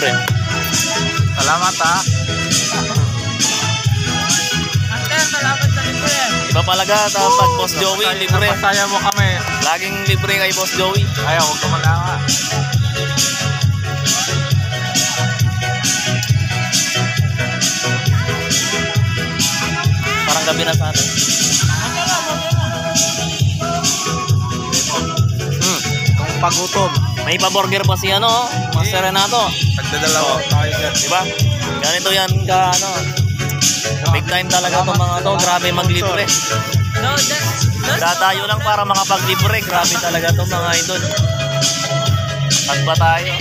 libre. Salamat ha. Salamat sa libre. Iba palaga pag Boss Joey, libre. Napasaya mo kami. Laging libre kay Boss Joey. Ayaw, huwag ka malanga. Parang gabi na sa atin. Kung pagutom. May pa-burger pa si ano, Master Renato. Pagdadalawa tayo siya. Diba? Ganito yan ka ano. Big time talaga itong mga to. Grabe maglibre. Dadayo lang para makapaglibre. Grabe talaga itong mga idol. Tagba tayo.